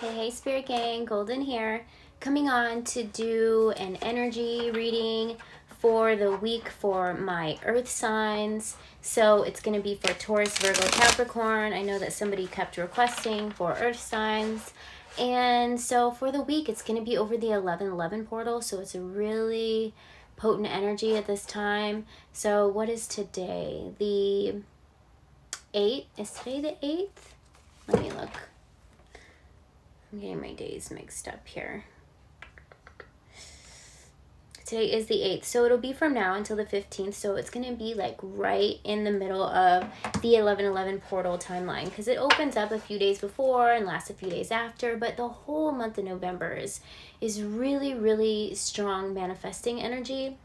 Hey Spirit Gang, Golden here, coming on to do an energy reading for the week for my earth signs. So it's going to be for Taurus, Virgo, Capricorn. I know that somebody kept requesting for earth signs. And so for the week, it's going to be over the 1111 portal. So it's a really potent energy at this time. So what is today? The 8th? Is today the 8th? Let me look. I'm getting my days mixed up here. Today is the 8th, so it'll be from now until the 15th, so it's going to be like right in the middle of the 1111 portal timeline, because it opens up a few days before and lasts a few days after, but the whole month of November is really, really strong manifesting energy.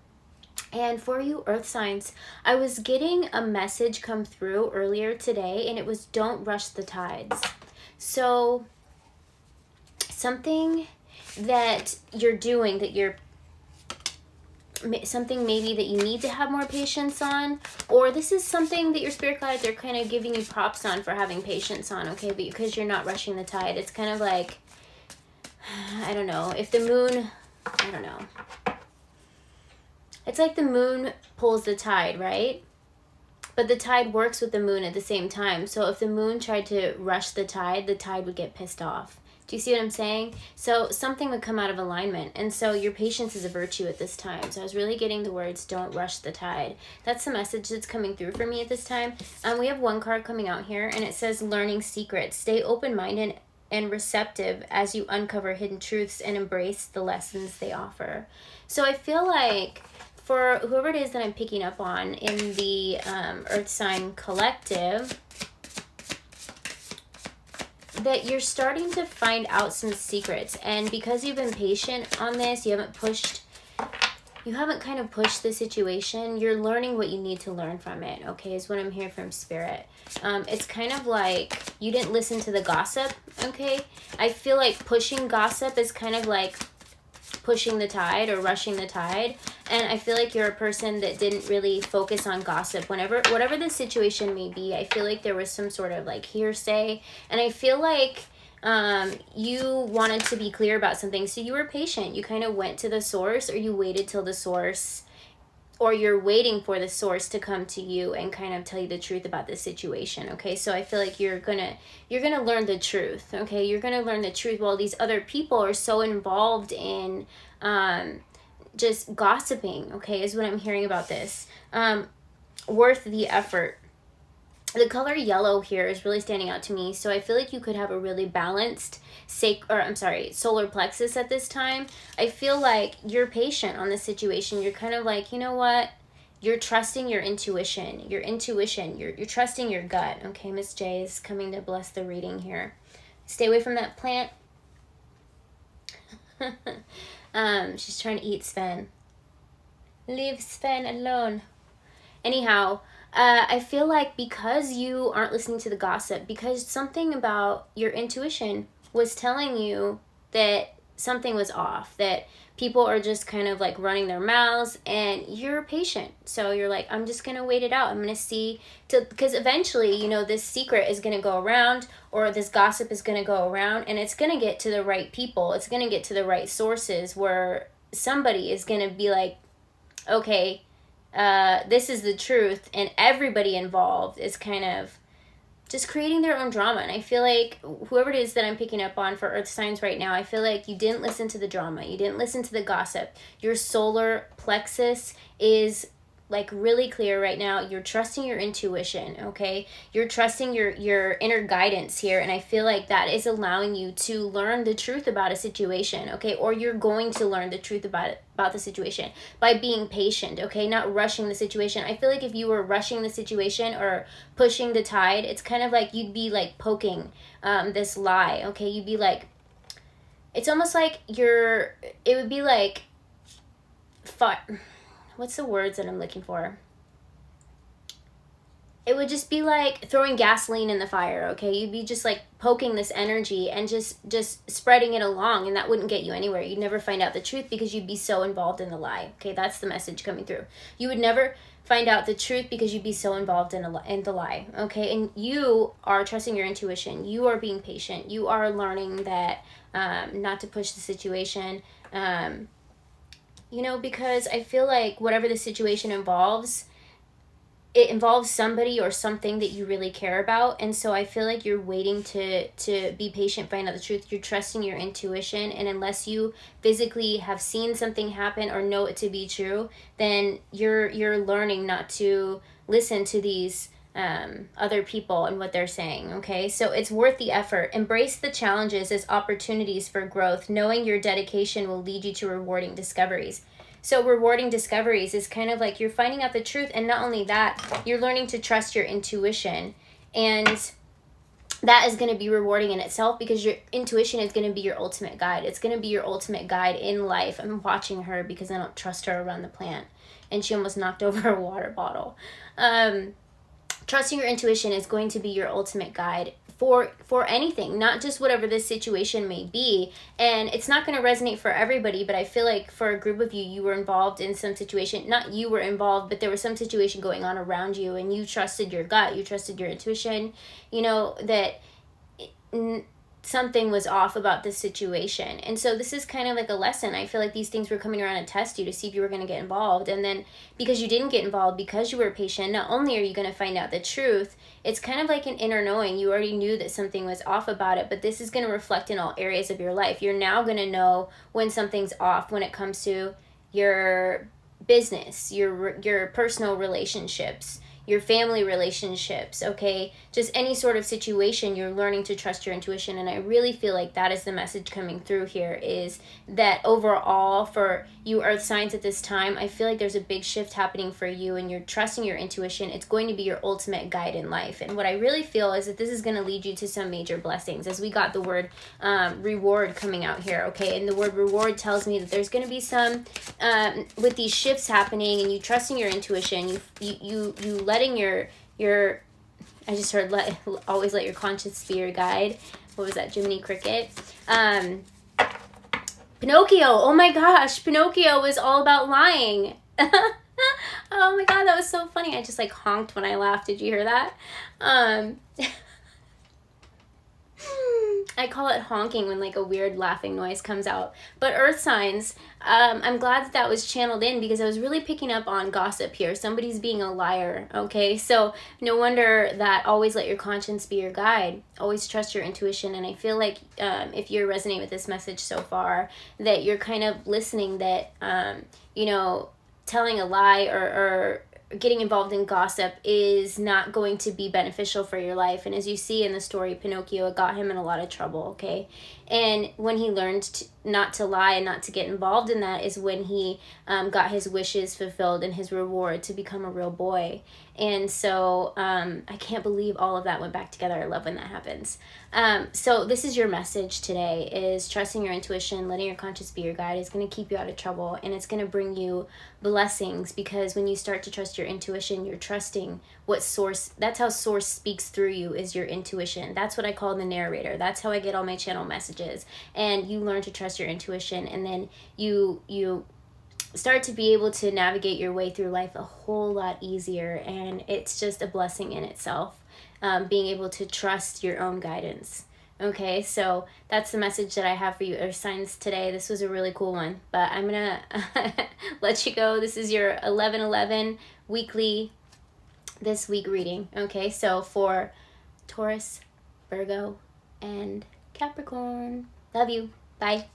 And for you earth signs, I was getting a message come through earlier today, and it was don't rush the tides. So something that you're doing, that you're something maybe that you need to have more patience on, or this is something that your spirit guides are kind of giving you props on for having patience on, okay? But because you're not rushing the tide, it's kind of like, I don't know, if the moon, I don't know. It's like the moon pulls the tide, right? But the tide works with the moon at the same time. So if the moon tried to rush the tide would get pissed off. Do you see what I'm saying? So something would come out of alignment. And so your patience is a virtue at this time. So I was really getting the words, don't rush the tide. That's the message that's coming through for me at this time. We have one card coming out here, and it says learning secrets. Stay open-minded and receptive as you uncover hidden truths and embrace the lessons they offer. So I feel like for whoever it is that I'm picking up on in the Earth Sign Collective, that you're starting to find out some secrets, and because you've been patient on this, you haven't kind of pushed the situation, you're learning what you need to learn from it, okay, is what I'm hearing from Spirit. It's kind of like you didn't listen to the gossip, okay? I feel like pushing gossip is kind of like pushing the tide or rushing the tide, and I feel like you're a person that didn't really focus on gossip. Whatever the situation may be, I feel like there was some sort of like hearsay, and I feel like you wanted to be clear about something, so you were patient. You kind of went to the source, or you waited till the source, or you're waiting for the source to come to you and kind of tell you the truth about the situation, okay? So I feel like you're gonna learn the truth, okay? You're gonna learn the truth while these other people are so involved in just gossiping, okay, is what I'm hearing about this. Worth the effort. The color yellow here is really standing out to me, so I feel like you could have a really balanced solar plexus at this time. I feel like you're patient on this situation. You're kind of like, you know what? You're trusting your intuition. You're trusting your gut. Okay, Miss J is coming to bless the reading here. Stay away from that plant. She's trying to eat Sven. Leave Sven alone. Anyhow, I feel like because you aren't listening to the gossip, because something about your intuition was telling you that something was off, that people are just kind of like running their mouths, and you're patient. So you're like, I'm just going to wait it out. I'm going to see, because eventually, you know, this secret is going to go around, or this gossip is going to go around, and it's going to get to the right people. It's going to get to the right sources where somebody is going to be like, okay, this is the truth, and everybody involved is kind of just creating their own drama. And I feel like whoever it is that I'm picking up on for earth signs right now, I feel like you didn't listen to the drama. You didn't listen to the gossip. Your solar plexus is like really clear right now. You're trusting your intuition, okay? You're trusting your inner guidance here, and I feel like that is allowing you to learn the truth about a situation, okay? Or you're going to learn the truth about the situation by being patient, okay? Not rushing the situation. I feel like if you were rushing the situation or pushing the tide, it's kind of like you'd be like poking this lie, okay? You'd be like, it's almost like it would be like what's the words that I'm looking for? It would just be like throwing gasoline in the fire, okay? You'd be just like poking this energy and just spreading it along, and that wouldn't get you anywhere. You'd never find out the truth because you'd be so involved in the lie, okay? That's the message coming through. You would never find out the truth because you'd be so involved in the lie, okay? And you are trusting your intuition. You are being patient. You are learning that not to push the situation, you know, because I feel like whatever the situation involves, it involves somebody or something that you really care about. And so I feel like you're waiting to be patient, find out the truth. You're trusting your intuition. And unless you physically have seen something happen or know it to be true, then you're learning not to listen to these other people and what they're saying, okay? So it's worth the effort. Embrace the challenges as opportunities for growth, knowing your dedication will lead you to rewarding discoveries. So rewarding discoveries is kind of like you're finding out the truth, and not only that, you're learning to trust your intuition, and that is going to be rewarding in itself because your intuition is going to be your ultimate guide. It's going to be your ultimate guide in life. I'm watching her because I don't trust her around the plant, and she almost knocked over a water bottle. Trusting your intuition is going to be your ultimate guide for anything, not just whatever this situation may be. And it's not going to resonate for everybody, but I feel like for a group of you, you were involved in some situation. Not you were involved, but there was some situation going on around you, and you trusted your gut, you trusted your intuition, you know, that something was off about this situation. And so this is kind of like a lesson. I feel like these things were coming around to test you to see if you were going to get involved. And then because you didn't get involved, because you were patient, not only are you going to find out the truth, it's kind of like an inner knowing. You already knew that something was off about it, but this is going to reflect in all areas of your life. You're now going to know when something's off when it comes to your business, your personal relationships, your family relationships, okay? Just any sort of situation, you're learning to trust your intuition. And I really feel like that is the message coming through here, is that overall for you earth signs at this time, I feel like there's a big shift happening for you, and you're trusting your intuition. It's going to be your ultimate guide in life. And what I really feel is that this is going to lead you to some major blessings, as we got the word reward coming out here, okay? And the word reward tells me that there's going to be some, with these shifts happening and you trusting your intuition, you letting your I just heard always let your conscience be your guide. What was that? Jiminy Cricket. Pinocchio. Oh my gosh. Pinocchio was all about lying. Oh my god, that was so funny. I just like honked when I laughed. Did you hear that? I call it honking when like a weird laughing noise comes out. But earth signs, I'm glad that was channeled in, because I was really picking up on gossip here. Somebody's being a liar, okay? So no wonder that always let your conscience be your guide. Always trust your intuition. And I feel like if you're resonating with this message so far, that you're kind of listening, that, you know, telling a lie or getting involved in gossip is not going to be beneficial for your life. And as you see in the story, Pinocchio, it got him in a lot of trouble, okay? And when he learned not to lie and not to get involved in that is when he got his wishes fulfilled and his reward to become a real boy. And so I can't believe all of that went back together. I love when that happens. So this is your message today, is trusting your intuition, letting your conscience be your guide is going to keep you out of trouble, and it's going to bring you blessings, because when you start to trust your intuition, you're trusting what source, that's how source speaks through you, is your intuition. That's what I call the narrator. That's how I get all my channel messages. And you learn to trust your intuition, and then you start to be able to navigate your way through life a whole lot easier, and it's just a blessing in itself, being able to trust your own guidance. Okay, so that's the message that I have for you, earth signs, today. This was a really cool one, but I'm gonna let you go. This is your 11/11 weekly this week reading. Okay, so for Taurus, Virgo, and Capricorn. Love you. Bye.